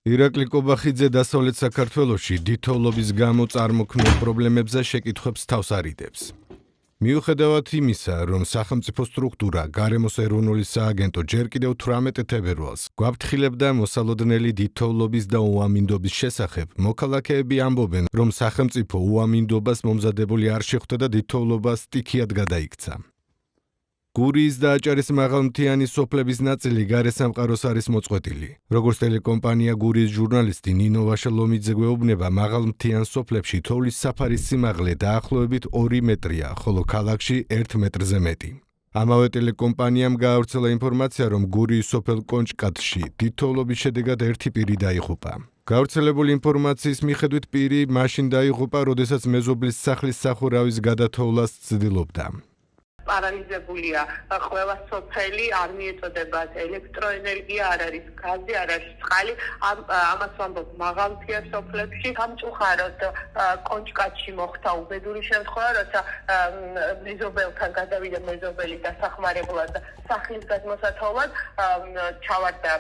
ირაკლი კობახიძე დასავლეთ საქართველოში დიდთოვლობის გამო წარმოქმნილ პრობლემებზე შეკითხვებს თავს არიდებს. მიუხედავად იმისა, რომ სახელმწიფო სტრუქტურა გარემოს ეროვნული სააგენტო ჯერ კიდევ 18 თებერვალს გვაფრთხილებდა მოსალოდნელი დიდთოვლობის და უამინდობის შესახებ, მოქალაქეები ამბობენ, რომ სახელმწიფო უამინდობას მომზადებული არ შეხვდა და დიდთოვლობა სტიქიად გადაიქცა. გურიის და აჭარის მაღალმთიანი სოფლების ნაწილი გარესამყაროს არის მოწყვეტილი. როგორც ტელეკომპანია გურიის ჟურნალისტი ნინო ვაშალომიძე გვეუბნება, მაღალმთიან სოფლებში თოვლის საფარის სიმაღლე დაახლოებით 2 მეტრია, ხოლო ქალაქში 1 მეტრზე მეტი. ამავე ტელეკომპანიამ გაავრცელა ინფორმაცია, რომ გურიის სოფელ კონჭკატში დიდთოვლობის შედეგად 1 პირი დაიღუპა. გავრცელებული ინფორმაციის მიხედვით პირი მაშინ დაიღუპა, როდესაც მეზობლის სახლის სახურავის გადათოვლას ცდილობდა. პარალიზებულია ყველა სოფელი, არ მიეწოდებათ ელექტროენერგია, არ არის გაზი, არ არის წყალი. ამას ვამბობ მაღალმთიან სოფლებში. სამწუხაროდ კონჭკატში მოხდა უბედური შემთხვევა, როცა მეზობელთან გადავიდა მეზობელი დასახმარებლად სახლის გადმოსათხოვად, ჩავარდა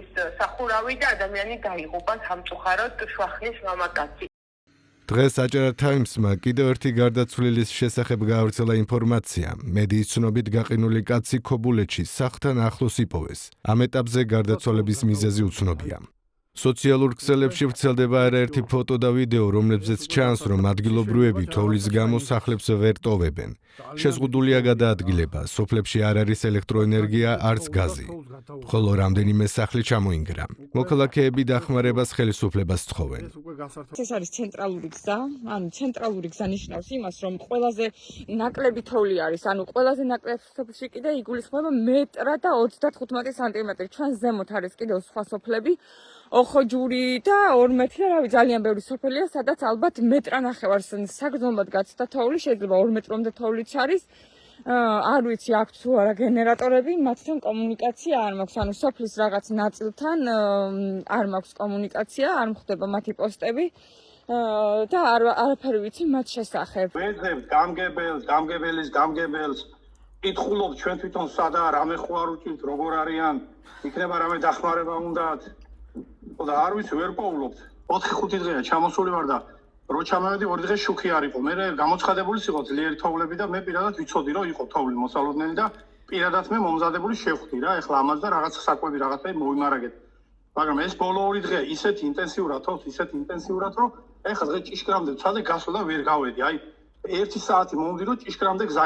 ის სახურავი და ადამიანი დაიღუპა სამწუხაროდ შუახნის მამაკაცი. დღეს აჭარა თაიმსმა კიდევ ერთი გარდაცვლილის შესახებ გაავრცელა ინფორმაცია. მედიის ცნობით გაყინული კაცი ქობულეთში სახლთან ახლოს იპოვეს. ამ ეტაპზე გარდაცვალების მიზეზი უცნობია. სოციალურ ქსელებში ვრცელდება არაერთი ფოტო და ვიდეო, რომლებზეც ჩანს, რომ ადგილობრივები თოვლის გამო სახლებს ვერ ტოვებენ. შეზღუდულია გადაადგილება, სოფლებში არ არის ელექტროენერგია, არც გაზი. ხოლო რამდენიმე სახლი ჩამოინგრა. მოქალაქეები დახმარებას ხელისუფლებას სთხოვენ. ეს არის ცენტრალური გზა, ანუ ცენტრალური გზა ნიშნავს იმას, რომ ყველაზე ნაკლები თოვლი არის, ანუ ყველაზე ნაკლებ სოფლში კიდე იგულისხმება მეტრა და 35 სანტიმეტრი. ჩვენ ზემოთ არის კიდევ სხვა სოფლები. ოხოჯური და 12 და რავი ძალიან ბევრი სოფელია, სადაც ალბათ მეტრანახევარს საგრძნობლად გაცდა თოვლი, შეიძლება 2 მეტრამდე თოვლიც არის. არ ვიცი აქვს თუ არა გენერატორები, მათთან კომუნიკაცია არ მაქვს, ანუ სოფლის რაღაც ნაწილთან არ მაქვს კომუნიკაცია, არ მხვდება მათი პოსტები და არაფერი ვიცი მათ შესახებ. ვეძებთ გამგებელს, კითხულობთ ჩვენ თვითონ სადაა, რამე ხო არ უჭირთ, როგორ არიან, იქნება რამე დახმარება უნდათ. და არ ვიცი, ვერ პოულობთ. 4-5 დღეა ჩამოსული ვარ და რო ჩამოვედი 2 დღე შუქი არ იყო. მე გამოცხადებულის იყო ძლიერი თოვლები და მე პირადად ვიცოდი, რომ იყო თოვლი მოსალოდნელი და პირადად მე მომზადებული შევხვდი რა. ეხლა ამას და რაღაც საკვები რაღაცა მოვიმარაგეთ. მაგრამ ეს ბოლო 2 დღე ისეთ ინტენსიურად თოვს, რომ ეხლა დღე ჭიშკრამდე ვცადე გასვლა და ვერ გავედი. აი 1 საათი მომდირო ჭიშკრამდე გზა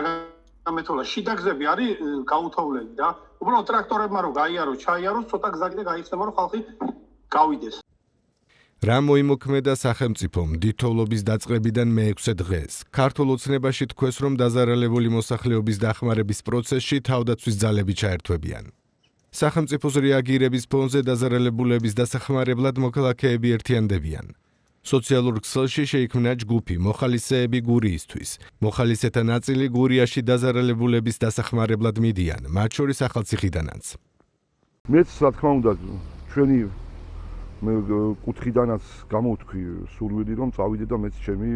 გამეთოლა. შიდა გზები არის გაუთოვლელი და უბრალოდ ტრაქტორებმა რო გაიარო, ჩაიაროს, ცოტა გზა კიდე გაიხსნება, რომ ხალხი გავიდეს. რა მოიმოქმედა სახელმწიფომ დიდთოვლობის დაწყებიდან მე-6 დღეს. ქართულ ოცნებაში თქვეს, რომ დაზარალებული მოსახლეობის დახმარების პროცესში თავდაცვის ძალები ჩაერთვებიან. სახელმწიფოს რეაგირების ფონზე დაზარალებულების დასახმარებლად მოქალაქეები ერთიანდებიან. სოციალურ ქსელში შეიქმნა ჯგუფი მოხალისეები გურიისთვის. მოხალისეთა ნაწილი გურიაში დაზარალებულების დასახმარებლად მიდიან, მათ შორის ახალციხიდანაც. მეც რა თქმა უნდა ჩვენი მე კუთხიდანაც გამოვთქვი სურვილი რომ წავიდე და მეც ჩემი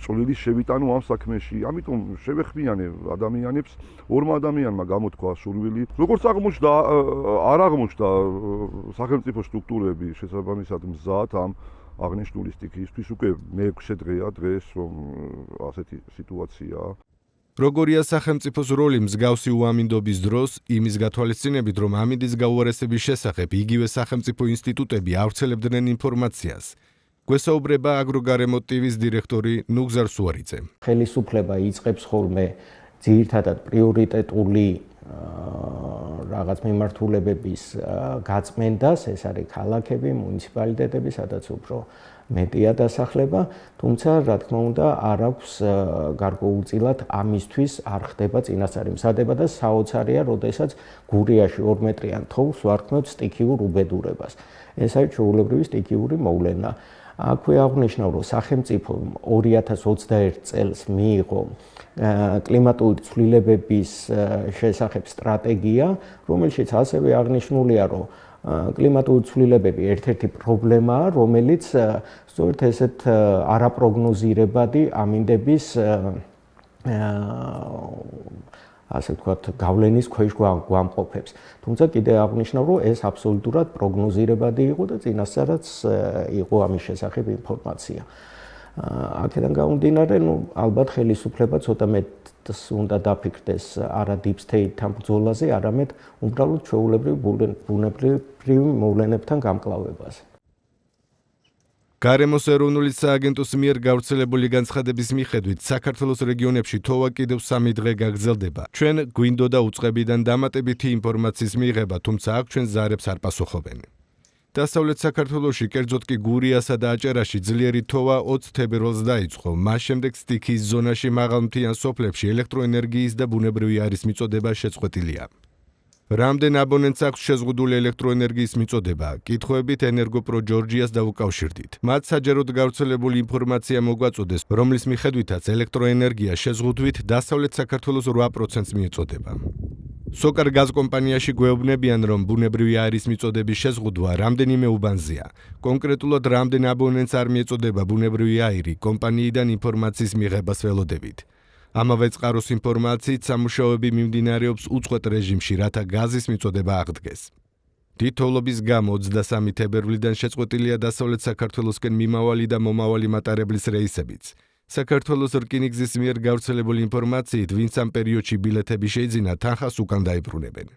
წვლილი შევიტანო ამ საქმეში. ამიტომ შევეხმიანე ადამიანებს, ორმა ადამიანმა გამოთქვა სურვილი. როგორც აღმოჩნდა, არ აღმოჩნდა სახელმწიფო სტრუქტურები შესაბამისად მზად ამ აღნიშნული სტიქიისთვის. უკვე მე-6 დღეა დღეს რომ ასეთი სიტუაციაა. როგორია სახელმწიფოს როლი მსგავსი უამინდობის დროს, იმის გათვალისწინებით, რომ ამინდის გაუარესების შესახებ იგივე სახელმწიფო ინსტიტუტები ავრცელებდნენ ინფორმაციას. გვესაუბრება აგროგარემო ტივის დირექტორი ნუგზარ სუარიძე. ხელისუფლება იწყებს ხოლმე ძირითადად პრიორიტეტული რაღაც მიმართულებების გაწმენდას, ეს არის ქალაქები, მუნიციპალიტეტები, სადაც უფრო მეტია დასახლება, თუმცა რა თქმა უნდა არ აქვს გარკვეულწილად ამისთვის არ ხდება წინასწარი მზადება და საოცარია, როდესაც გურიაში 2 მეტრიან თოვლს ვარქმევთ სტიქიურ უბედურებას. ეს არის ჩვეულებრივი სტიქიური მოვლენა. აქვე აღნიშნავ, რომ სახელმწიფომ 2021 წელს მიიღო კლიმატური ცვლილებების შესახებ სტრატეგია, რომელშიც ასევე აღნიშნულია, რომ კლიმატური ცვლილებები ერთ-ერთი პრობლემაა, რომელიც სწორედ ესეთ არაპროგნოზირებადი ამინდების ასე ვთქვათ, გავლენის ქვეშ გვამყოფებს. თუმცა კიდე აღნიშნავ, რომ ეს აბსოლუტურად პროგნოზირებადი იყო და წინასწარაც იყო ამის შესახებ ინფორმაცია. აქედან გამომდინარე, ალბათ ხელისუფლება ცოტა მეტს უნდა დაფიქრდეს არა deep state-თან ბრძოლაზე, არამედ უბრალოდ ჩვეულებრივ ბუნებრივ მოვლენებთან გამკლავებაზე. გარემოს ეროვნული სააგენტოს მიერ გავრცელებული განცხადების მიხედვით, საქართველოს რეგიონებში თოვა კიდევ 3 დღე გაგრძელდება. ჩვენ გვინდოდა უწყებიდან დამატებითი ინფორმაციის მიღება, თუმცა აქ ჩვენ ზარებს არ პასუხობენ. დასავლეთ საქართველოში, კერძოდ კი გურიასა და აჭარაში ძლიერი თოვა 20 თებერვალს დაიწყო. მას შემდეგ სტიქიის ზონაში მაღალმთიან სოფლებში ელექტროენერგიის და ბუნებრივი აირის მიწოდება შეწყვეტილია. რამდენ აბონენტს აქვს შეზღუდული ელექტროენერგიის მიწოდება? კითხვებით ენერგოპრო ჯორჯიას დავუკავშირდით. მათ საჯაროდ გავრცელებული ინფორმაცია მოგვაწოდეს, რომლის მიხედვითაც ელექტროენერგია შეზღუდვით დასავლეთ საქართველოს 8%-ს მიეწოდება. სოკარ გაზ კომპანიაში გვეუბნებიან, რომ ბუნებრივი აირის მიწოდების შეზღუდვა რამდენიმე უბანზეა. კონკრეტულად რამდენ აბონენტს არ მიეწოდება ბუნებრივი აირი, კომპანიიდან ინფორმაციის მიღებას ველოდებით. ამავე წყაროს ინფორმაციით სამუშაოები მიმდინარეობს უწყვეტ რეჟიმში, რათა გაზის მიწოდება აღდგეს. თითოეულობის გამო 23 თებერვლიდან შეწყვეტილია დასავლეთ საქართველოსკენ მიმავალი და მომავალი მატარებლის რეისებიც. საქართველოს რკინიგზის მიერ გავრცელებული ინფორმაციით, ვინც ამ პერიოდში ბილეთები შეიძინა, თანხას უკან დაიბრუნებენ.